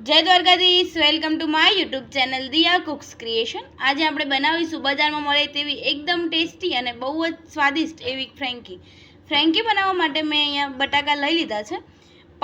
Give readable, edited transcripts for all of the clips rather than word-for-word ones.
જય Dwarkadhish, welcome to my YouTube channel Diya cooks creation. આજે આપણે બનાવીશું બજારમાં મળે તેવી એકદમ ટેસ્ટી અને બહુ જ સ્વાદિષ્ટ એવી ફ્રેન્કી બનાવવા માટે મેં અહીંયા બટાકા લઈ લીધા છે।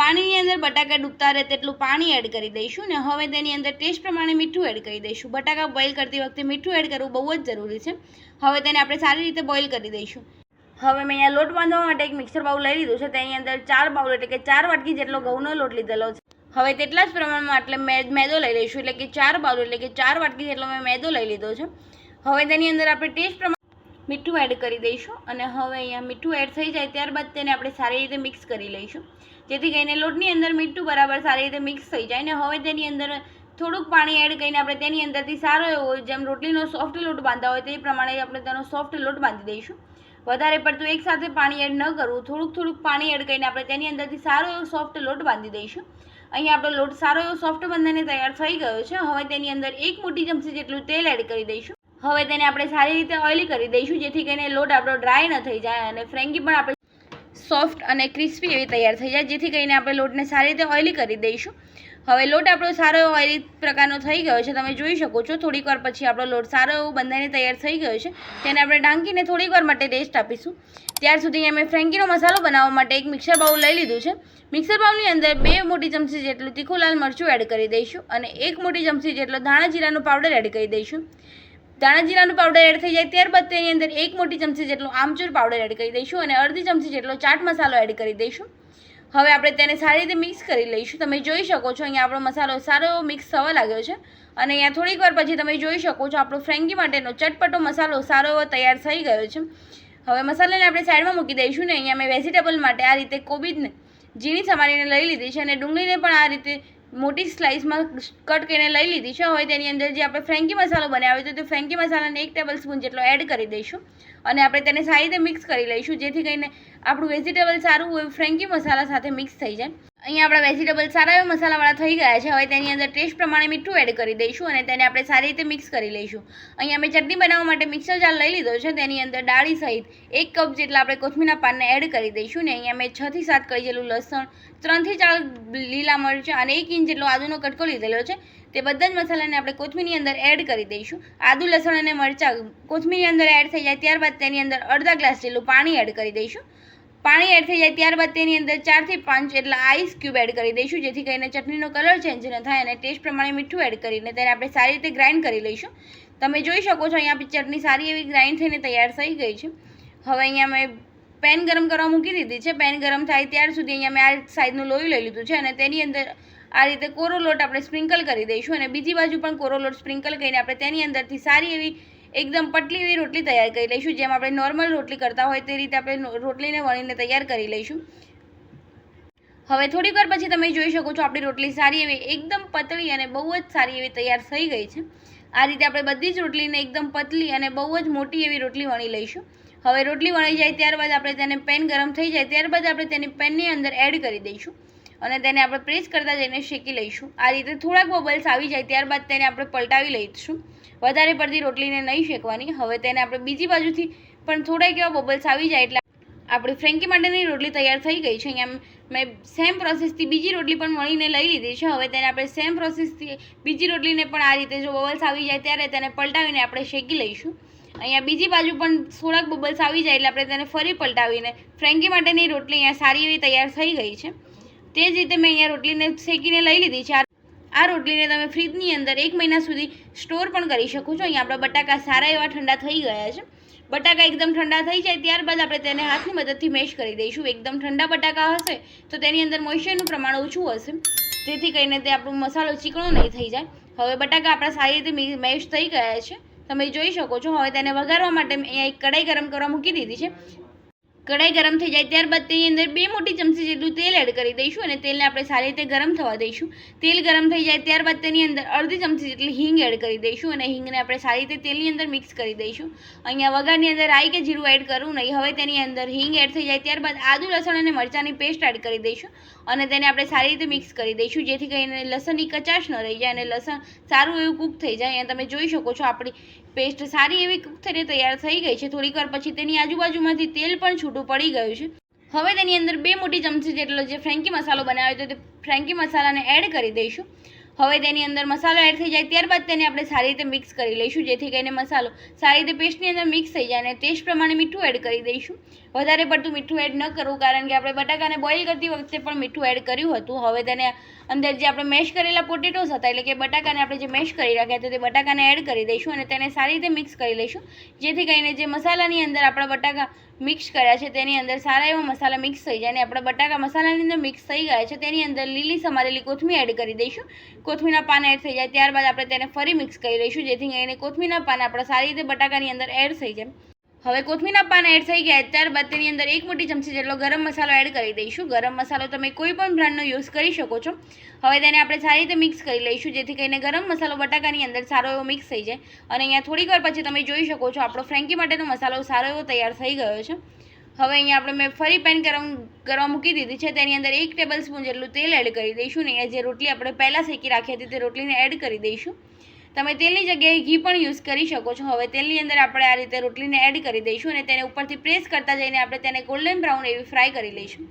પાણીની અંદર બટાકા ડૂબતા રહે તેટલું પાણી એડ કરી દઈશું ને હવે તેની અંદર ટેસ્ટ પ્રમાણે મીઠું એડ કરી દઈશું। બટાકા બોઇલ કરતી વખતે મીઠું એડ કરવું બહુ જ જરૂરી છે। હવે તેને આપણે સારી રીતે બોઇલ કરી દઈશું। હવે મેં અહીંયા લોટ બાંધવા માટે એક મિક્સર બાઉલ લઈ લીધું છે। તેની અંદર 4 બાઉલ એટલે કે 4 વાટકી જેટલો ઘઉંનો લોટ લીધેલો છે। હવે તેટલા જ પ્રમાણમાં એટલે મેદો લઈ લઈશું, એટલે કે 4 બાઉલ એટલે કે 4 વાટકી જેટલો મેં મેદો લઈ લીધો છે। હવે તેની અંદર આપણે ટેસ્ટ પ્રમાણે મીઠું એડ કરી દઈશું અને હવે અહીંયા મીઠું એડ થઈ જાય ત્યારબાદ તેને આપણે સારી રીતે મિક્સ કરી લઈશું, જેથી કરીને લોટની અંદર મીઠું બરાબર સારી રીતે મિક્સ થઈ જાય। ને હવે તેની અંદર થોડુંક પાણી એડ કરીને આપણે તેની અંદરથી સારો એવો જેમ રોટલીનો સોફ્ટ લોટ બાંધતા હોય તે પ્રમાણે આપણે તેનો સોફ્ટ લોટ બાંધી દઈશું। વધારે પડતું એકસાથે પાણી એડ ન કરવું, થોડુંક પાણી એડ કરીને આપણે તેની અંદરથી સારો એવો સોફ્ટ લોટ બાંધી દઈશું। અહીંયા આપણો લોટ સારો એવો સોફ્ટ બંધાઈને તૈયાર થઈ ગયો છે। હવે તેની અંદર 1 મોટી ચમચી જેટલું તેલ એડ કરી દઈશું। હવે તેને આપણે સારી રીતે ઓઇલી કરી દઈશું, જેથી કરીને લોટ આપણો ડ્રાય ન થઈ જાય અને ફ્રેન્કી પણ આપણે સોફ્ટ અને ક્રિસ્પી એવી તૈયાર થઈ જાય, જેથી કરીને આપણે લોટને સારી રીતે ઓઇલી કરી દઈશું। હવે લોટ આપણો સારો એવો ઓઇલી પ્રકારનો થઈ ગયો છે, તમે જોઈ શકો છો। થોડીક વાર પછી આપણો લોટ સારો એવો બંધાઈને તૈયાર થઈ ગયો છે, તેને આપણે ઢાંકીને થોડીક વાર માટે રેસ્ટ આપીશું। ત્યાર સુધી અમે ફ્રેન્કીનો મસાલો બનાવવા માટે એક મિક્સર બાઉલ લઈ લીધું છે। મિક્સર બાઉલની અંદર 2 મોટી ચમચી જેટલું તીખું લાલ મરચું એડ કરી દઈશું અને 1 મોટી ચમચી જેટલો ધાણા જીરાનો પાવડર એડ કરી દઈશું। ધાણા જીરાનો પાવડર એડ થઈ જાય ત્યારબાદ તેની અંદર 1 મોટી ચમચી જેટલો આમચૂર પાવડર એડ કરી દઈશું અને અડધી ચમચી જેટલો ચાટ મસાલો એડ કરી દઈશું। હવે આપણે તેને સારી રીતે મિક્સ કરી લઈશું। તમે જોઈ શકો છો અહીંયા આપણો મસાલો સારો એવો મિક્સ થવા લાગ્યો છે અને અહીંયા થોડીક વાર પછી તમે જોઈ શકો છો આપણો ફ્રેન્કી માટેનો ચટપટો મસાલો સારો એવો તૈયાર થઈ ગયો છે। હવે મસાલાને આપણે સાઈડમાં મૂકી દઈશું ને અહીંયા મેં વેજીટેબલ માટે આ રીતે કોબીજને ઝીણી સમારીને લઈ લીધી છે અને ડુંગળીને પણ આ રીતે મોટી સ્લાઇસમાં કટ કરીને લઈ લીધી છે। હવે તેની અંદર જે આપણે ફ્રેન્કી મસાલો બનાવ્યો હતો તે ફ્રેન્કી મસાલાને 1 ટેબલ સ્પૂન જેટલો એડ કરી દઈશું અને આપણે તેને સારી રીતે મિક્સ કરી લઈશું, જેથી કરીને આપણું વેજીટેબલ સારું એવું ફ્રેન્કી મસાલા સાથે મિક્સ થઈ જાય। અહીંયા આપણા વેજીટેબલ સારા એવા મસાલાવાળા થઈ ગયા છે। હવે તેની અંદર ટેસ્ટ પ્રમાણે મીઠું એડ કરી દઈશું અને તેને આપણે સારી રીતે મિક્સ કરી લઈશું। અહીંયા મેં ચટણી બનાવવા માટે મિક્સર જાર લઈ લીધો છે, તેની અંદર ડાળી સહિત 1 કપ જેટલા આપણે કોથમીરના પાનને એડ કરી દઈશું ને અહીંયા મેં 6 થી 7 કળી જેટલું લસણ, 3 થી 4 લીલા મરચાં અને 1 ઇંચ જેટલો આદુનો કટકો લીધેલો છે, તે બધા જ મસાલાને આપણે કોથમીરની અંદર એડ કરી દઈશું। આદુ, લસણ અને મરચાં કોથમીરની અંદર એડ થઈ જાય ત્યારબાદ તેની અંદર અડધા ગ્લાસ જેટલું પાણી એડ કરી દઈશું। પાણી એડ થઈ જાય ત્યારબાદ તેની અંદર 4 થી 5 જેટલા આઈસ ક્યુબ એડ કરી દઈશું, જેથી કરીને ચટણીનો કલર ચેન્જ ન થાય અને ટેસ્ટ પ્રમાણે મીઠું એડ કરીને તેને આપણે સારી રીતે ગ્રાઇન્ડ કરી લઈશું। તમે જોઈ શકો છો અહીંયા આપણી ચટણી સારી એવી ગ્રાઇન્ડ થઈને તૈયાર થઈ ગઈ છે। હવે અહીંયા મેં પેન ગરમ કરવા મૂકી દીધી છે। પેન ગરમ થાય ત્યાર સુધી અહીંયા મેં આ સાઈઝનું લોહી લઈ લીધું છે અને તેની અંદર આ રીતે કોરો લોટ આપણે સ્પ્રિંકલ કરી દઈશું અને બીજી બાજુ પણ કોરો લોટ સ્પ્રિંકલ કરીને આપણે તેની અંદરથી સારી એવી એકદમ પતલી એવી રોટલી તૈયાર કરી લઈશું। જેમ આપણે નોર્મલ રોટલી કરતા હોય તે રીતે આપણે રોટલીને વણીને તૈયાર કરી લઈશું। હવે થોડીક વાર પછી તમે જોઈ શકો છો આપણી રોટલી સારી એવી એકદમ પતળી અને બહુ જ સારી એવી તૈયાર થઈ ગઈ છે। આ રીતે આપણે બધી જ રોટલીને એકદમ પતલી અને બહુ જ મોટી એવી રોટલી વણી લઈશું। હવે રોટલી વણી જાય ત્યારબાદ આપણે તેને પેન ગરમ થઈ જાય ત્યારબાદ આપણે તેને પેનની અંદર એડ કરી દઈશું અને તેને આપણે પ્રેસ કરતા જઈને શેકી લઈશું। આ રીતે થોડાક બબલ્સ આવી જાય ત્યારબાદ તેને આપણે પલટાવી લઈશું, વધારે પડતી રોટલીને નહીં શેકવાની। હવે તેને આપણે બીજી બાજુથી પણ થોડાક એવા બબલ્સ આવી જાય એટલે આપણી ફ્રેન્કી માટેની રોટલી તૈયાર થઈ ગઈ છે। અહીંયા મેં સેમ પ્રોસેસથી બીજી રોટલી પણ વણીને લઈ લીધી છે। હવે તેને આપણે સેમ પ્રોસેસથી બીજી રોટલીને પણ આ રીતે જો બબલ્સ આવી જાય ત્યારે તેને પલટાવીને આપણે શેકી લઈશું। અહીંયા બીજી બાજુ પણ થોડાક બબલ્સ આવી જાય એટલે આપણે તેને ફરી પલટાવીને ફ્રેન્કી માટેની રોટલી અહીંયા સારી એવી તૈયાર થઈ ગઈ છે। તે જ રીતે મેં અહીંયા રોટલીને શેકીને લઈ લીધી છે। આ રોટલીને તમે ફ્રીજની અંદર 1 મહિના સુધી સ્ટોર પણ કરી શકો છો। અહીંયા આપણા બટાકા સારા એવા ઠંડા થઈ ગયા છે। બટાકા એકદમ ઠંડા થઈ જાય ત્યારબાદ આપણે તેને હાથની મદદથી મેશ કરી દઈશું। એકદમ ઠંડા બટાકા હશે તો તેની અંદર મોઇશ્ચરનું પ્રમાણ ઓછું હશે, જેથી કરીને તે આપણો મસાલો ચીકણો નહીં થઈ જાય। હવે બટાકા આપણા સારી રીતે મેશ થઈ ગયા છે, તમે જોઈ શકો છો। હવે તેને વઘારવા માટે અહીંયા એક કઢાઈ ગરમ કરવા મૂકી દીધી છે। કઢાઈ ગરમ થઈ જાય ત્યારબાદ તેની અંદર 2 મોટી ચમચી જેટલું તેલ એડ કરી દઈશું અને તેલને આપણે સારી રીતે ગરમ થવા દઈશું। તેલ ગરમ થઈ જાય ત્યારબાદ તેની અંદર અડધી ચમચી જેટલી હિંગ એડ કરી દઈશું અને હિંગને આપણે સારી રીતે તેલની અંદર મિક્સ કરી દઈશું। અહીંયા વઘારની અંદર રાઈ કે જીરું એડ કરવું નહીં। હવે તેની અંદર હિંગ એડ થઈ જાય ત્યારબાદ આદુ, લસણ અને મરચાંની પેસ્ટ એડ કરી દઈશું અને તેને આપણે સારી રીતે મિક્સ કરી દઈશું, જેથી કરીને લસણની કચાશ ન રહી જાય અને લસણ સારું એવું કૂક થઈ જાય। અહીંયા તમે જોઈ શકો છો આપણી પેસ્ટ સારી એવી કૂક થઈને તૈયાર થઈ ગઈ છે। થોડીક વાર પછી તેની આજુબાજુમાંથી તેલ પણ છૂટું પડી ગયું છે। હવે તેની અંદર 2 મોટી ચમચી જેટલો જે ફ્રેન્કી મસાલો બનાવ્યો હતો તે ફ્રેન્કી મસાલાને એડ કરી દઈશું હવે તેની અંદર મસાલો એડ થઈ જાય ત્યારબાદ તેને આપણે સારી રીતે મિક્સ કરી લઈશું, જેથી કરીને મસાલો સારી રીતે પેસ્ટની અંદર મિક્સ થઈ જાય. અને ટેસ્ટ પ્રમાણે મીઠું એડ કરી દઈશું. વધારે પડતું મીઠું એડ ન કરવું, કારણ કે આપણે બટાકાને બોઇલ કરતી વખતે પણ મીઠું એડ કર્યું હતું. હવે તેને અંદર જે આપણે મેશ કરેલા પોટેટોસ હતા, એટલે કે બટાકાને આપણે જે મેશ કરી રાખ્યા હતા તે બટાકાને એડ કરી દઈશું અને તેને સારી રીતે મિક્સ કરી લઈશું, જેથી કરીને જે મસાલાની અંદર આપણા બટાકા મિક્સ કર્યા છે તેની અંદર સારા એવા મસાલા મિક્સ થઈ જાય. અને આપણા બટાકા મસાલાની અંદર મિક્સ થઈ ગયા છે તેની અંદર લીલી સમારેલી કોથમીર એડ કરી દઈશું. કોથમીરના પાન એડ થઈ જાય ત્યારબાદ આપણે તેને ફરી મિક્સ કરી લઈશું, જેથી કરીને કોથમીરના પાન આપણા સારી રીતે બટાકાની અંદર એડ થઈ જાય. હવે કોથમીરના પાન એડ થઈ ગયા ત્યારબાદ તેની અંદર 1 મોટી ચમચી જેટલો ગરમ મસાલો એડ કરી દઈશું. ગરમ મસાલો તમે કોઈ પણ બ્રાન્ડનો યુઝ કરી શકો છો. હવે તેને આપણે સારી રીતે મિક્સ કરી લઈશું, જેથી કરીને ગરમ મસાલો બટાકાની અંદર સારો એવો મિક્સ થઈ જાય. અને અહીંયા થોડીક વાર પછી તમે જોઈ શકો છો આપણો ફ્રેન્કી માટેનો મસાલો સારો એવો તૈયાર થઈ ગયો છે. હવે અહીંયા આપણે મેં ફરી પેન ગરમ કરવા મૂકી દીધી છે. તેની અંદર 1 ટેબલ સ્પૂન જેટલું તેલ એડ કરી દઈશું. ને અહીંયા જે રોટલી આપણે પહેલાં શેકી રાખી હતી તે રોટલીને એડ કરી દઈશું. તમે તેલની જગ્યાએ ઘી પણ યુઝ કરી શકો છો. હવે તેલની અંદર આપણે આ રીતે રોટલીને એડ કરી દઈશું અને તેને ઉપરથી પ્રેસ કરતા જઈને આપણે તેને ગોલ્ડન બ્રાઉન એવી ફ્રાય કરી લઈશું.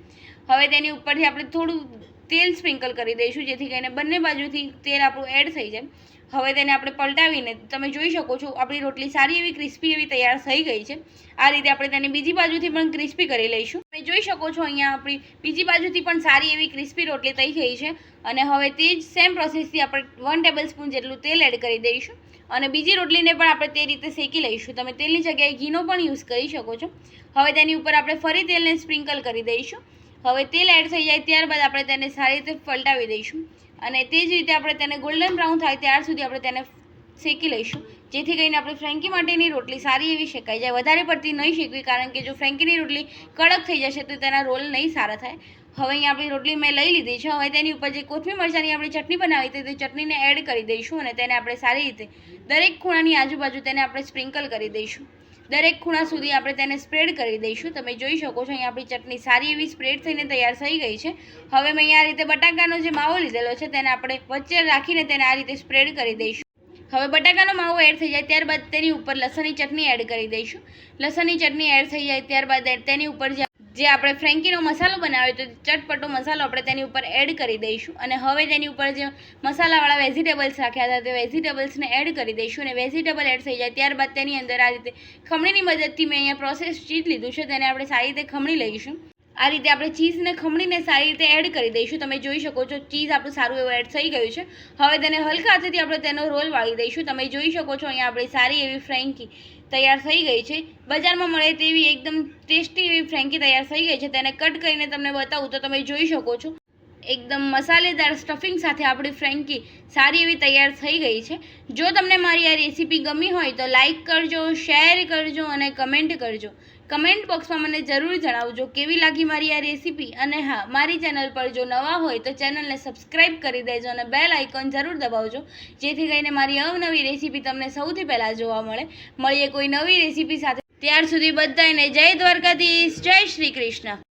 હવે તેની ઉપરથી આપણે થોડું તેલ સ્પ્રિંકલ કરી દઈશું, જેથી કરીને બંને બાજુથી તેલ આપણું એડ થઈ જાય. હવે તેને આપણે પલટાવીને તમે જોઈ શકો છો આપણી રોટલી સારી એવી ક્રિસ્પી એવી તૈયાર થઈ ગઈ છે. આ રીતે આપણે તેને બીજી બાજુથી પણ ક્રિસ્પી કરી લઈશું. તમે જોઈ શકો છો અહીંયા આપણી બીજી બાજુથી પણ સારી એવી ક્રિસ્પી રોટલી થઈ ગઈ છે. અને હવે તે જ સેમ પ્રોસેસથી આપણે 1 ટેબલ સ્પૂન જેટલું તેલ એડ કરી દઈશું અને બીજી રોટલીને પણ આપણે તે રીતે શેકી લઈશું. તમે તેલની જગ્યાએ ઘીનો પણ યુઝ કરી શકો છો. હવે તેની ઉપર આપણે ફરી તેલને સ્પ્રિંકલ કરી દઈશું. હવે તેલ એડ થઈ જાય ત્યારબાદ આપણે તેને સારી રીતે પલટાવી દઈશું અને તે જ રીતે આપણે તેને ગોલ્ડન બ્રાઉન થાય ત્યાર સુધી આપણે તેને શેકી લઈશું, જેથી કરીને આપણે ફ્રેન્કી માટેની રોટલી સારી એવી શેકાઈ જાય. વધારે પડતી નહીં શેકવી, કારણ કે જો ફ્રેન્કીની રોટલી કડક થઈ જશે તો તેના રોલ નહીં સારા થાય. હવે અહીંયા આપણી રોટલી મેં લઈ લીધી છે. હવે તેની ઉપર જે કોથમીર મરચાંની આપણે ચટણી બનાવી હતી તે ચટણીને એડ કરી દઈશું અને તેને આપણે સારી રીતે દરેક ખૂણાની આજુબાજુ તેને આપણે સ્પ્રિંકલ કરી દઈશું. દરેક ખૂણા સુધી આપણે તેને સ્પ્રેડ કરી દઈશું. તમે જોઈ શકો છો અહીંયા આપણી ચટણી સારી એવી સ્પ્રેડ થઈને તૈયાર થઈ ગઈ છે. હવે મેં અહીંયા આ રીતે બટાકાનો જે માવો લીધેલો છે તેને આપણે વચ્ચે રાખીને તેને આ રીતે સ્પ્રેડ કરી દઈશું. હવે બટાકાનો માવો એડ થઈ જાય ત્યારબાદ તેની ઉપર લસણની ચટણી એડ કરી દઈશું. લસણની ચટણી એડ થઈ જાય ત્યારબાદ તેની ઉપર જે આપણે ફ્રેન્કીનો મસાલો બનાવ્યો તો ચટપટો મસાલો આપણે તેની ઉપર એડ કરી દઈશું. અને હવે તેની ઉપર જે મસાલાવાળા વેજીટેબલ્સ રાખ્યા હતા તે વેજીટેબલ્સને એડ કરી દઈશું. અને વેજીટેબલ એડ થઈ જાય ત્યારબાદ તેની અંદર આ રીતે ખમણીની મદદથી મેં અહીંયા પ્રોસેસ ચીઝ લીધું છે તેને આપણે સારી રીતે ખમણી લઈશું. આ રીતે આપણે ચીઝને ખમણીને સારી રીતે એડ કરી દઈશું. તમે જોઈ શકો છો ચીઝ આપણું સારું એવું એડ થઈ ગયું છે. હવે તેને હલકા હાથેથી આપણે તેનો રોલ વાળી દઈશું. તમે જોઈ શકો છો અહીંયા આપણી સારી એવી ફ્રેન્કી તૈયાર થઈ ગઈ છે. બજારમાં મળે તેવી એકદમ ટેસ્ટી એવી ફ્રેન્કી તૈયાર થઈ ગઈ છે. તેને કટ કરીને તમને બતાવું તો તમે જોઈ શકો છો એકદમ મસાલેદાર સ્ટફિંગ સાથે આપણી ફ્રેન્કી સારી એવી તૈયાર થઈ ગઈ છે. જો તમને મારી આ રેસીપી ગમી હોય તો લાઈક કરજો, શેર કરજો અને કમેન્ટ કરજો. કમેન્ટ બોક્સમાં મને જરૂર જણાવજો કેવી લાગી મારી આ રેસીપી. અને હા, મારી ચેનલ પર જો નવા હોય તો ચેનલને સબસ્ક્રાઈબ કરી દેજો અને બેલ આઇકોન જરૂર દબાવજો, જેથી કરીને મારી અવનવી રેસીપી તમને સૌથી પહેલાં જોવા મળે. મળીએ કોઈ નવી રેસીપી સાથે. ત્યાર સુધી બધાને જય દ્વારકાધીશ, જય શ્રી કૃષ્ણ.